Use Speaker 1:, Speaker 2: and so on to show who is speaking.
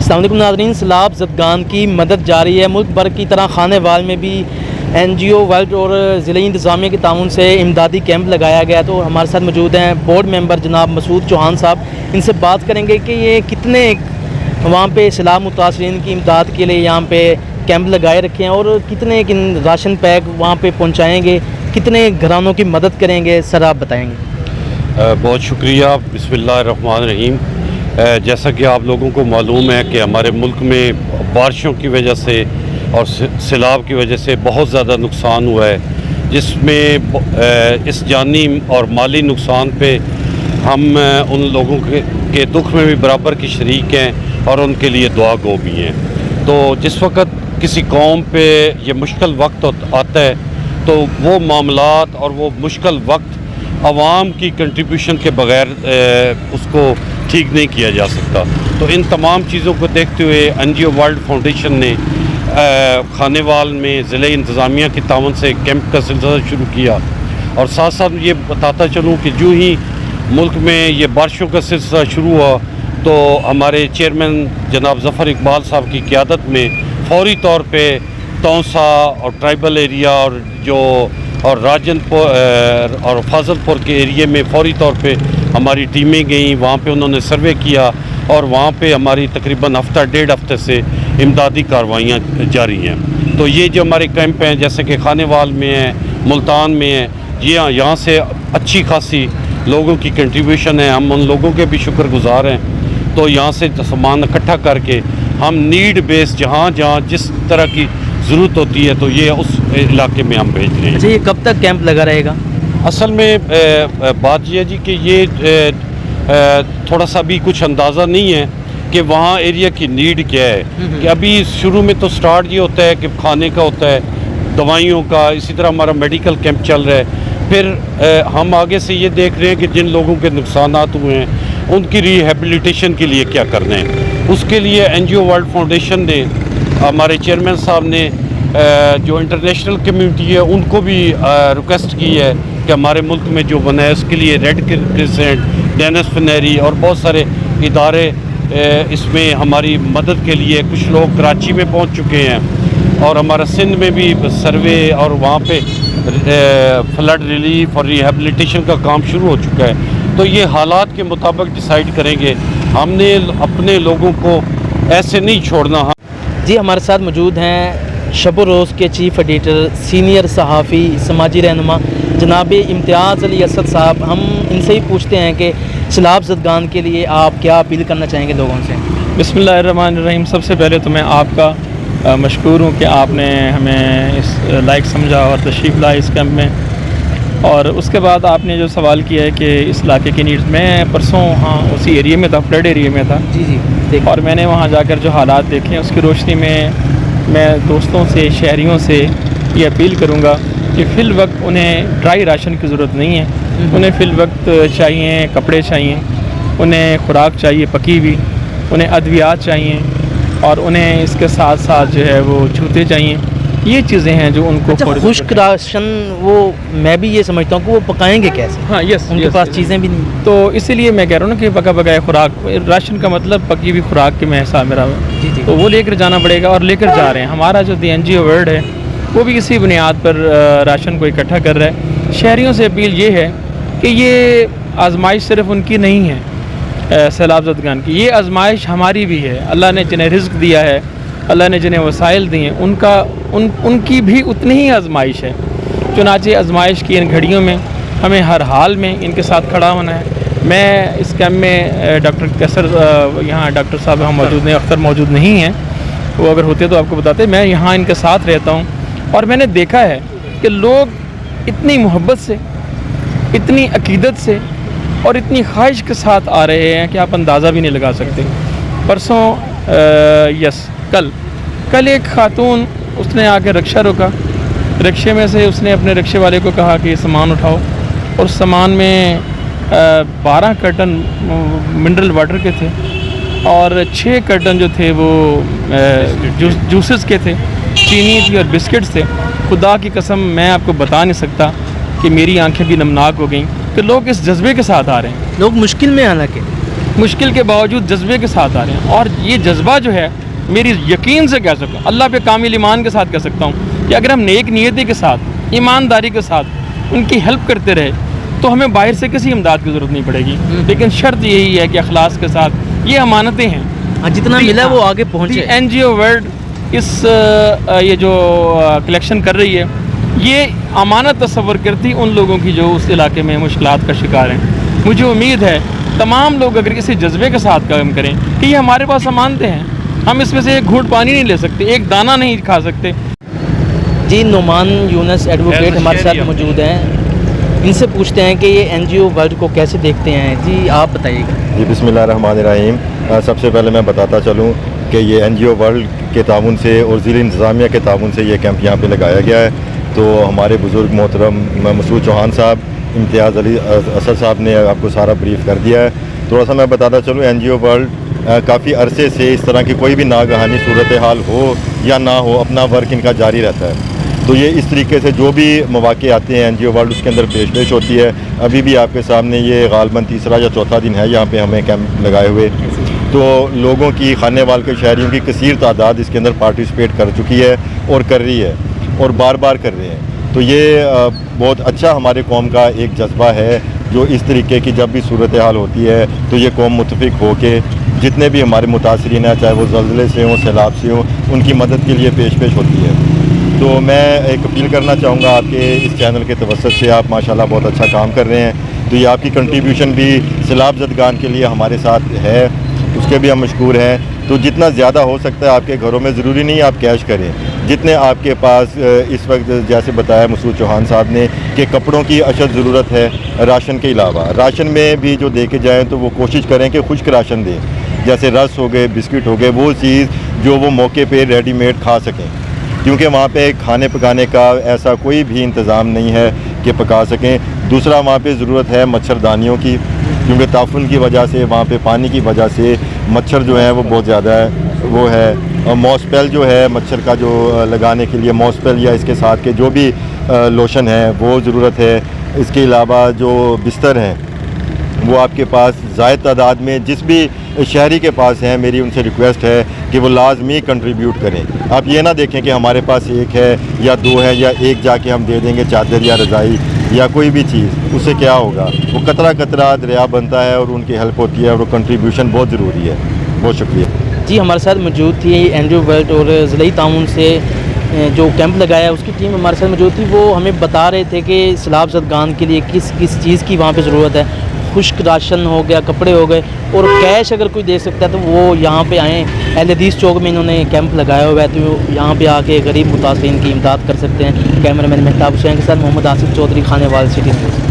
Speaker 1: अस्सलाम वालेकुम नाज़रीन, सैलाब ज़दगान की मदद जारी है। मुल्क भर की तरह खानेवाल में भी NGO वर्ल्ड और ज़िले इंतज़ामिया के ताउन से इमदादी कैंप लगाया गया। तो हमारे साथ मौजूद हैं बोर्ड मेंबर जनाब मसूद चौहान साहब। इनसे बात करेंगे कि ये कितने वहाँ पे सैलाब मुतासरीन की इमदाद के लिए यहाँ पे कैंप लगाए रखे हैं और कितने राशन पैक वहाँ पे पहुँचाएँगे, कितने घरानों की मदद करेंगे, सर आप बताएँगे।
Speaker 2: बहुत शुक्रिया। बिस्मिल्लाहिर्रहमानिर्रहीम। जैसा कि आप लोगों को मालूम है कि हमारे मुल्क में बारिशों की वजह से और सैलाब की वजह से बहुत ज़्यादा नुकसान हुआ है, जिसमें इस जानी और माली नुकसान पे हम उन लोगों के दुख में भी बराबर की शरीक हैं और उनके लिए दुआ गो भी हैं। तो जिस वक्त किसी कौम पे ये मुश्किल वक्त आता है तो वो मामलात और वो मुश्किल वक्त आवाम की कंट्रीब्यूशन के बग़ैर उसको ठीक नहीं किया जा सकता। तो इन तमाम चीज़ों को देखते हुए NGO वर्ल्ड फाउंडेशन ने खानेवाल में ज़िले इंतज़ामिया की तावन से कैंप का सिलसिला शुरू किया। और साथ साथ ये बताता चलूँ कि जो ही मुल्क में ये बारिशों का सिलसिला शुरू हुआ तो हमारे चेयरमैन जनाब ज़फ़र इकबाल साहब की क़ियादत में फौरी तौर पे तौसा और ट्राइबल एरिया और राजनपुर और फाजलपुर के एरिए में फौरी तौर पे हमारी टीमें गईं। वहाँ पे उन्होंने सर्वे किया और वहाँ पे हमारी तकरीबन हफ्ता डेढ़ हफ्ते से इमदादी कार्रवाइयाँ जारी हैं। तो ये जो हमारे कैंप हैं जैसे कि खानेवाल में है, मुल्तान में है, जी हाँ, यहाँ से अच्छी खासी लोगों की कंट्रीब्यूशन है। हम उन लोगों के भी शुक्रगुजार हैं। तो यहाँ से सामान इकट्ठा करके हम नीड बेस जहाँ जिस तरह की ज़रूरत होती है तो ये उस इलाके में हम भेज रहे हैं।
Speaker 1: अच्छा, ये कब तक कैंप लगा रहेगा?
Speaker 2: असल में बात यह है जी कि ये थोड़ा सा भी कुछ अंदाज़ा नहीं है कि वहाँ एरिया की नीड क्या है। कि अभी शुरू में तो स्टार्ट ये होता है कि खाने का होता है, दवाइयों का, इसी तरह हमारा मेडिकल कैंप चल रहा है। फिर हम आगे से ये देख रहे हैं कि जिन लोगों के नुकसानात हुए हैं उनकी रिहेबिलिटेशन के लिए क्या करना है। उसके लिए NGO वर्ल्ड फाउंडेशन ने, हमारे चेयरमैन साहब ने जो इंटरनेशनल कम्युनिटी है उनको भी रिक्वेस्ट की है कि हमारे मुल्क में जो बना है उसके लिए रेड क्रिसेंट, डेनिस फिनेरी और बहुत सारे इदारे इसमें हमारी मदद के लिए, कुछ लोग कराची में पहुंच चुके हैं और हमारा सिंध में भी सर्वे और वहाँ पे फ्लड रिलीफ और रिहेबिलिटेशन का काम शुरू हो चुका है। तो ये हालात के मुताबिक डिसाइड करेंगे। हमने अपने लोगों को ऐसे नहीं छोड़ना।
Speaker 1: जी, हमारे साथ मौजूद हैं शब रोज़ के चीफ़ एडिटर, सीनियर सहाफ़ी, समाजी रहनुमा जनाब इम्तियाज़ अली असद साहब। हम इनसे ही पूछते हैं कि सैलाब ज़दगान के लिए आप क्या अपील करना चाहेंगे लोगों से।
Speaker 3: बिस्मिल्लाहिर्रहमानिर्रहीम। सबसे पहले तो मैं आपका मशकूर हूँ कि आपने हमें इस लायक समझा और तशरीफ़ लाए इस कैंप में। और उसके बाद आपने जो सवाल किया है कि इस इलाके की नीड्स, मैं परसों वहाँ उसी एरिया में था, फ्लड एरिया में था।
Speaker 1: जी।
Speaker 3: और मैंने वहाँ जाकर जो हालात देखे उसकी रोशनी में मैं दोस्तों से, शहरियों से ये अपील करूँगा कि फ़िल वक्त उन्हें ड्राई राशन की ज़रूरत नहीं है। उन्हें फ़िल वक्त चाहिए कपड़े, चाहिए उन्हें खुराक चाहिए पकी हुई, उन्हें अद्वियात चाहिए और उन्हें इसके साथ साथ जो है वो जूते चाहिए। ये चीज़ें हैं जो उनको।
Speaker 1: अच्छा, खुश्क राशन वो मैं भी ये समझता हूँ कि वो पकाएंगे कैसे?
Speaker 3: हाँ, यस,
Speaker 1: उनके पास चीज़ें भी नहीं।
Speaker 3: तो इसीलिए मैं कह रहा हूँ ना कि पका पकाया खुराक, राशन का मतलब पकी हुई खुराक के में हिसाब मेरा।
Speaker 1: जी।
Speaker 3: तो वो लेकर जाना पड़ेगा और लेकर जा रहे हैं। हमारा जो NGO वर्ल्ड है वो भी इसी बुनियाद पर राशन को इकट्ठा कर रहा है। शहरियों से अपील ये है कि ये आजमाइश सिर्फ उनकी नहीं है सैलाब ज़दगान की, ये आजमाइश हमारी भी है। अल्लाह ने जिन्हें रिज़्क दिया है, अल्लाह ने जिन्हें वसाइल दिए उनकी भी उतनी ही आजमाइश है। चुनांचे आजमाइश की इन घड़ियों में हमें हर हाल में इनके साथ खड़ा होना है। मैं इस कैंप में डॉक्टर कैसर, यहाँ डॉक्टर साहब हम मौजूद नहीं, अख्तर मौजूद नहीं हैं, वो अगर होते तो आपको बताते। मैं यहाँ इनके साथ रहता हूँ और मैंने देखा है कि लोग इतनी मोहब्बत से, इतनी अकीदत से और इतनी ख्वाहिश के साथ आ रहे हैं कि आप अंदाज़ा भी नहीं लगा सकते। परसों कल एक खातून, उसने आके रिक्शा रोका, रिक्शे में से उसने अपने रिक्शे वाले को कहा कि सामान उठाओ और सामान में 12 कार्टन मिनरल वाटर के थे और 6 कार्टन जो थे वो जूसेस के थे, चीनी थी और बिस्किट्स थे। खुदा की कसम मैं आपको बता नहीं सकता कि मेरी आंखें भी नमनाक हो गई कि लोग इस जज्बे के साथ आ रहे हैं।
Speaker 1: लोग मुश्किल में, हालांकि
Speaker 3: मुश्किल के बावजूद जज्बे के साथ आ रहे हैं। और ये जज्बा जो है, मेरी यकीन से कह सकता हूँ, अल्लाह पे कामिल ईमान के साथ कह सकता हूँ कि अगर हम नेक नीयती के साथ, ईमानदारी के साथ उनकी हेल्प करते रहे तो हमें बाहर से किसी इमदाद की ज़रूरत नहीं पड़ेगी। लेकिन शर्त यही है कि अखलास के साथ, ये अमानतें हैं,
Speaker 1: जितना मिला वो आगे पहुँचे।
Speaker 3: NGO वर्ल्ड इस ये जो कलेक्शन कर रही है, ये अमानत तस्वर करती उन लोगों की जो उस इलाके में मुश्किलात का शिकार हैं। मुझे उम्मीद है तमाम लोग अगर इसी जज्बे के साथ काम करें कि ये हमारे पास अमानतें हैं, हम इसमें से एक घूंट पानी नहीं ले सकते, एक दाना नहीं खा सकते।
Speaker 1: जी, नुमान यूनुस एडवोकेट हमारे साथ मौजूद हैं, इनसे पूछते हैं कि ये NGO वर्ल्ड को कैसे देखते हैं। जी आप बताइएगा।
Speaker 4: जी बिस्मिल्लाहिर्रहमानिर्रहीम। सबसे पहले मैं बताता चलूँ कि ये NGO वर्ल्ड के ताउन से और ज़िला इंतज़ामिया के ताउन से ये कैंप यहाँ पे लगाया गया है। तो हमारे बुज़ुर्ग मोहतरम मसूद चौहान साहब, इम्तियाज़ अली असद साहब ने आपको सारा ब्रीफ कर दिया है। थोड़ा सा मैं बताता चलूँ, NGO वर्ल्ड काफ़ी अरसे से इस तरह की कोई भी नागहानी सूरत हाल हो या ना हो, अपना वर्क इनका जारी रहता है। तो ये इस तरीके से जो भी मौक़े आते हैं NGO वर्ल्ड उसके अंदर पेश होती है। अभी भी आपके सामने ये गालबन तीसरा या चौथा दिन है यहाँ पे हमें कैंप लगाए हुए। तो लोगों की, खानेवाल के शहरियों की कसीर तादाद इसके अंदर पार्टिसिपेट कर चुकी है और कर रही है और बार बार कर रहे हैं। तो ये बहुत अच्छा हमारे कौम का एक जज्बा है जो इस तरीके की जब भी सूरत हाल होती है तो ये कौम मुत्तफ़िक हो के जितने भी हमारे मुतासरीन हैं, चाहे वो ज़ल्ज़ले से हों, सैलाब से हों, उनकी मदद के लिए पेश होती है। तो मैं एक अपील करना चाहूँगा आपके इस चैनल के तवस्सुत से, आप माशाल्लाह बहुत अच्छा काम कर रहे हैं। तो ये आपकी कंट्रीब्यूशन भी सैलाब ज़दगान के लिए हमारे साथ है, उसके भी हम मशकूर हैं। तो जितना ज़्यादा हो सकता है आपके घरों में, ज़रूरी नहीं आप कैश करें, जितने आपके पास इस वक्त जैसे बताया मसूद चौहान साहब ने कि कपड़ों की अशद ज़रूरत है राशन के अलावा। राशन में भी जो दे के जाएँ तो वो कोशिश करें कि खुश्क राशन दें, जैसे रस हो गए, बिस्किट हो गए, वो चीज़ जो वो मौके पे रेडीमेड खा सकें, क्योंकि वहाँ पे खाने पकाने का ऐसा कोई भी इंतज़ाम नहीं है कि पका सकें। दूसरा, वहाँ पे ज़रूरत है मच्छरदानियों की, क्योंकि ताफुन की वजह से, वहाँ पे पानी की वजह से मच्छर जो है वो बहुत ज़्यादा है, वो है। और मॉस्पेल जो है मच्छर का जो लगाने के लिए, मॉस्पेल या इसके साथ के जो भी लोशन है वो ज़रूरत है। इसके अलावा जो बिस्तर हैं वो आपके पास ज़ायद तादाद में जिस भी शहरी के पास हैं, मेरी उनसे रिक्वेस्ट है कि वो लाजमी कंट्रीब्यूट करें। आप ये ना देखें कि हमारे पास एक है या दो है या एक जाके हम दे देंगे चादर या रज़ाई या कोई भी चीज़, उससे क्या होगा? वो कतरा कतरा दरिया बनता है और उनकी हेल्प होती है और वो कंट्रीब्यूशन बहुत ज़रूरी है। बहुत शुक्रिया।
Speaker 1: जी, हमारे साथ मौजूद थी NGO वर्ल्ड और ज़िला ताउन से जो कैंप लगाया उसकी टीम हमारे साथ मौजूद थी। वो हमें बता रहे थे कि सैलाब ज़दगान के लिए किस किस चीज़ की वहाँ पे ज़रूरत है। खुश्क राशन हो गया, कपड़े हो गए, और कैश अगर कोई दे सकता है तो वो यहाँ पे आएँ। अहल हदीस चौक में इन्होंने कैंप लगाया हुआ है, तो यहाँ पे आके गरीब मुतासरीन की इमदाद कर सकते हैं। कैमरामैन मेहताब हुसैन के साथ मोहम्मद आसिफ चौधरी, खानेवाल सिटी न्यूज़।